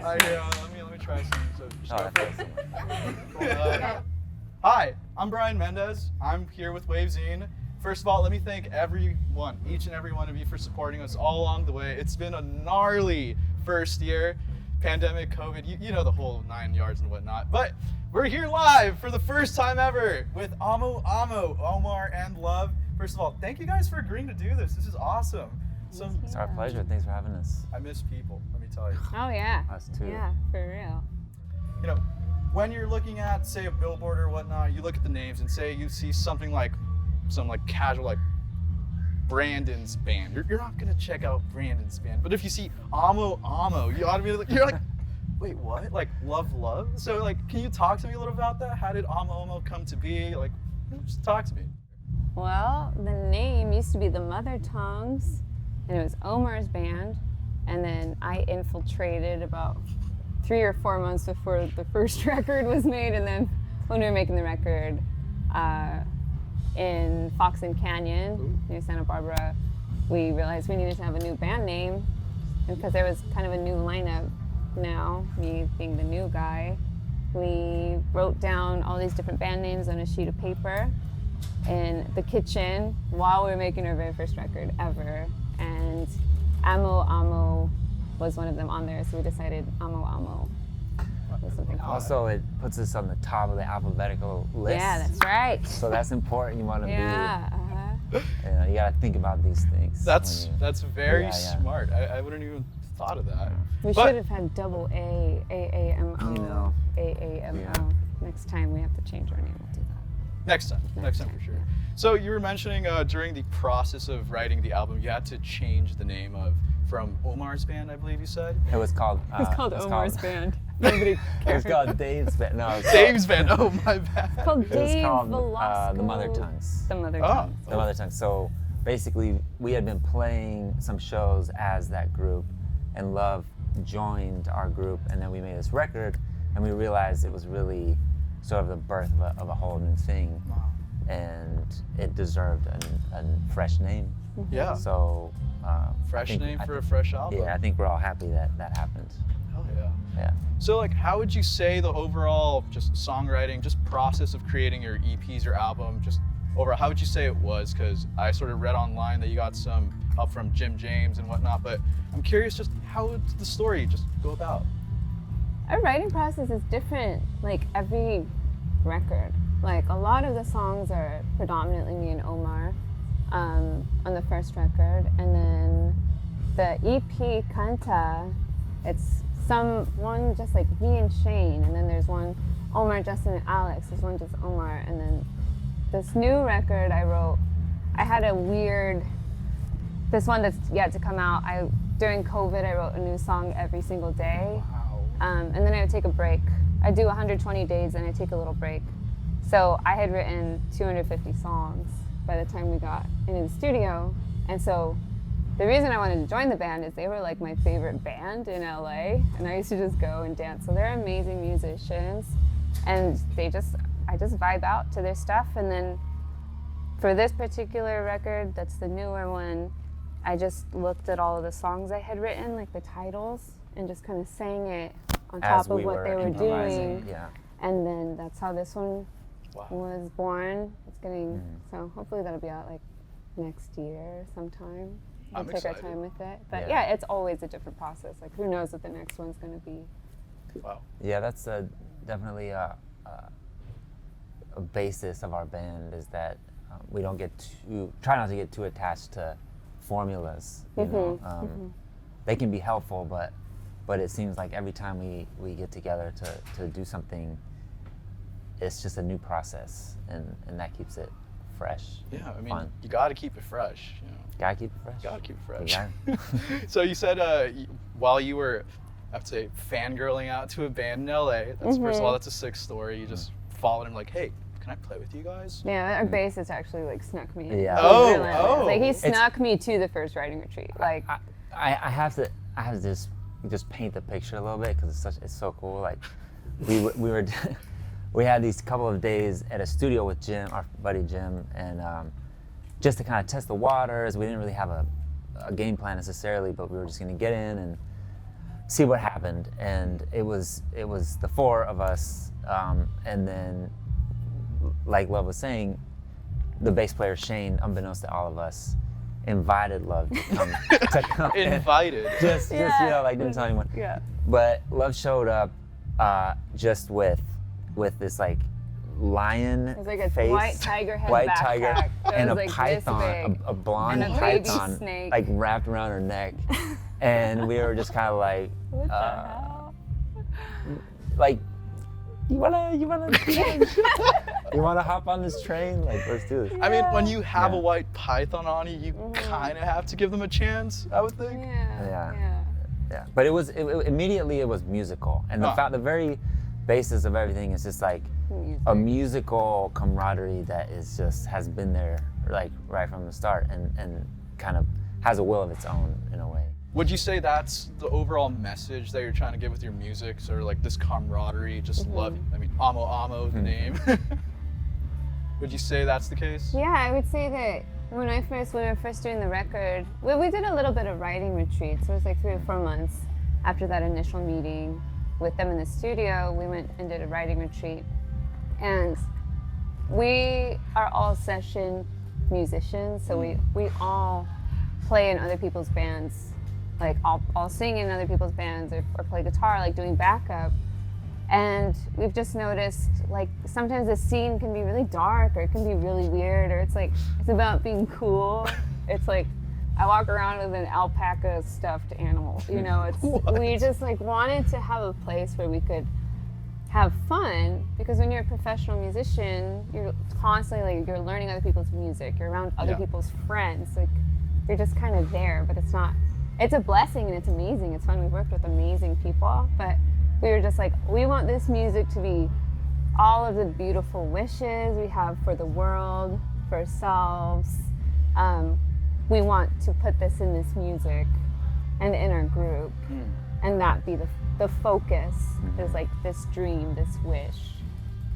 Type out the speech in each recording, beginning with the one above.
Let me try some. So just Oh, go that's for it. awesome. Hi, I'm Brian Mendez. I'm here with Wavezine. First of all, let me thank everyone, each and every one of you for supporting us all along the way. It's been a gnarly first year. Pandemic, COVID, you know the whole 9 yards and whatnot. But we're here live for the first time ever with Amo Amo, Omar and Love. First of all, thank you guys for agreeing to do this. This is awesome. So It's our pleasure. Thanks for having us. I miss people, let me tell you. Oh yeah. Us too. Yeah, for real. You know, when you're looking at, say, a billboard or whatnot, you look at the names and say you see something like some like casual, like Brandon's band. You're not gonna check out Brandon's band, but if you see Amo Amo, you automatically you're like, wait, what? Like love? So like, can you talk to me a little about that? How did Amo Amo come to be? Like, just talk to me. Well, the name used to be the Mother Tongues, and it was Omar's band, and then I infiltrated about 3 or 4 months before the first record was made, and then when we were making the record in Fox and Canyon near Santa Barbara, we realized we needed to have a new band name, and because there was kind of a new lineup now, me being the new guy, we wrote down all these different band names on a sheet of paper in the kitchen while we were making our very first record ever, and Amo Amo was one of them on there, so we decided Amo Amo was something cool. Also, it puts us on the top of the alphabetical list. Yeah, that's right. So that's important. You want to Yeah. be, you got to think about these things. That's very Yeah. smart. I wouldn't even thought of that. We But- should have had double A-A-M-O, You know. A-A-M-O. Yeah. Next time we have to change our name, we'll do that. Next time for sure. So you were mentioning during the process of writing the album, you had to change the name from Omar's band, I believe you said. It was called. It's called Omar's band. Nobody It cares. was called Dave's band. No, it was Dave's band. Oh my bad. It's called It was Dave called Velasco. the Mother Tongues. The Mother Oh. Tongues. The Mother Tongue. So basically, we had been playing some shows as that group, and Love joined our group, and then we made this record, and we realized it was really sort of the birth of a whole new thing, and it deserved a fresh name. Yeah. So Fresh I think- name I for a think- fresh album. Yeah, I think we're all happy that happened. Hell yeah. Yeah. So like, how would you say the overall just songwriting, just process of creating your EPs or album, just overall, how would you say it was? Because I sort of read online that you got some help from Jim James and whatnot, but I'm curious just how did the story just go about? Our writing process is different, like every record. Like a lot of the songs are predominantly me and Omar on the first record, and then the EP Kanta, it's one just like me and Shane, and then there's one Omar, Justin, and Alex. There's one just Omar, and then this new record I had a weird, this one that's yet to come out. During COVID, I wrote a new song every single day. Wow. And then I would take a break. I do 120 days and I take a little break. So I had written 250 songs by the time we got into the studio. And so the reason I wanted to join the band is they were like my favorite band in LA, and I used to just go and dance. So they're amazing musicians, and I just vibe out to their stuff. And then for this particular record, that's the newer one, I just looked at all of the songs I had written, like the titles, and just kind of sang it on As top of we what were they were improvising, doing. Yeah. And then that's how this one Wow. was born. It's getting, so hopefully that'll be out like next year sometime. We'll I'm take excited. our time with it. But Yeah. yeah, it's always a different process. Like who knows what the next one's gonna be. Wow. Yeah, that's definitely a basis of our band, is that we don't try not to get too attached to formulas. You know, they can be helpful, but it seems like every time we get together to do something, it's just a new process, and that keeps it fresh. Yeah, I mean, fun. you got to keep it fresh. You know, Gotta keep it fresh. got to keep it fresh. Yeah. So you said while you were, I have to say, fangirling out to a band in LA. That's first of all, that's a sick story. You just followed him like, hey, can I play with you guys? Yeah, our bassist actually like snuck me in. Yeah. He was Oh, relentless. oh. Like he It's- snuck me to the first writing retreat. Like I have to just paint the picture a little bit, because it's so cool. Like we had these couple of days at a studio with Jim, our buddy Jim, and just to kind of test the waters. We didn't really have a game plan necessarily, but we were just gonna get in and see what happened. And it was the four of us, and then, like Love was saying, the bass player Shane, unbeknownst to all of us, invited Love to come. Invited. Just you know, like didn't tell anyone. Yeah. But Love showed up just with this like lion It was like a face, white tiger head white backpack tiger, that and was a like this python, big. a blonde And a baby python, snake. like wrapped around her neck, and we were just kind of like, What the hell? like, you wanna hop on this train? Like, let's do this. I mean, when you have Yeah. a white python on you, you kind of have to give them a chance, I would think. Yeah, but it immediately it was musical, and the very basis of everything is just like a musical camaraderie that is just has been there like right from the start, and kind of has a will of its own in a way. Would you say that's the overall message that you're trying to give with your music, sort of like this camaraderie, just love? I mean, Amo Amo, the name. Would you say that's the case? Yeah, I would say that when we were first doing the record, we did a little bit of writing retreats. It was like 3 or 4 months after that initial meeting with them in the studio. We went and did a writing retreat, and we are all session musicians, so we all play in other people's bands. Like I'll sing in other people's bands or play guitar, like doing backup. And we've just noticed, like, sometimes the scene can be really dark, or it can be really weird, or it's like, it's about being cool. It's like, I walk around with an alpaca stuffed animal, you know? We just like wanted to have a place where we could have fun, because when you're a professional musician, you're constantly like, you're learning other people's music, you're around other people's friends, like you're just kind of there, but it's a blessing and it's amazing. It's fun. We've worked with amazing people, but we were just like, we want this music to be all of the beautiful wishes we have for the world, for ourselves. We want to put this in this music and in our group, and that be the focus, is like this dream, this wish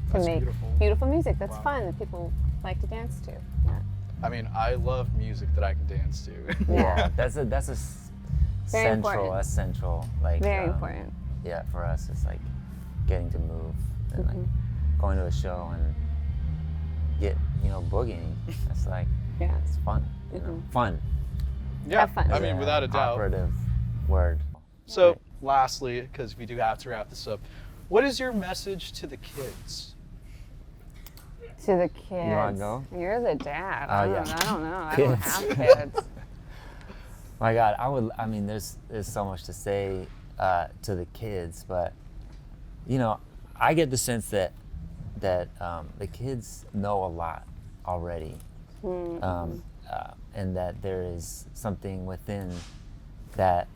to That's make beautiful. Music that's fun, that people like to dance to. Yeah. I mean, I love music that I can dance to. Yeah, that's a Very important. essential, like Very important. Yeah, for us, it's like getting to move and like going to a show and get boogieing. It's like it's fun, fun. Yeah, Have fun. I mean, without a doubt. Operative word. So, lastly, because we do have to wrap this up, what is your message to the kids? To the kids. You wanna go? You're the dad. Oh, I don't know. I don't have kids. My God, I mean, there's so much to say to the kids, but I get the sense that the kids know a lot already, and that there is something within that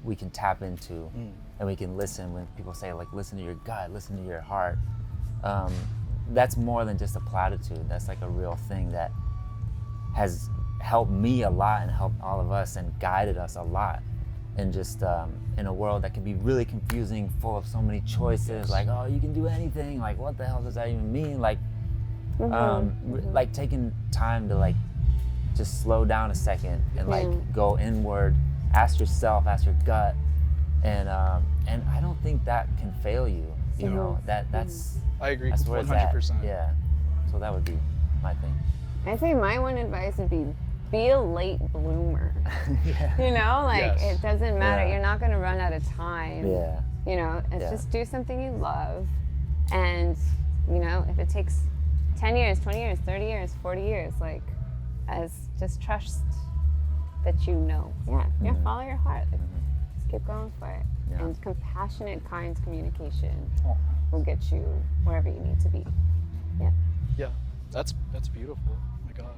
we can tap into, and we can listen when people say, like, listen to your gut, listen to your heart. That's more than just a platitude. That's like a real thing that has helped me a lot and helped all of us and guided us a lot. And just in a world that can be really confusing, full of so many choices, like, oh, you can do anything, like, what the hell does that even mean? Like, like taking time to like just slow down a second and like go inward, ask yourself, ask your gut, and I don't think that can fail you. You know, that's I agree, that's where it's at. 100%. Yeah, so that would be my thing. I say my one advice would be a late bloomer. You know, like it doesn't matter. You're not going to run out of time. Yeah. You know, it's just do something you love, and if it takes 10 years, 20 years, 30 years, 40 years, like, just trust that Yeah, follow your heart. Like, just keep going for it. Yeah. And compassionate, kind communication will get you wherever you need to be. Yeah. Yeah, that's beautiful. Oh my God.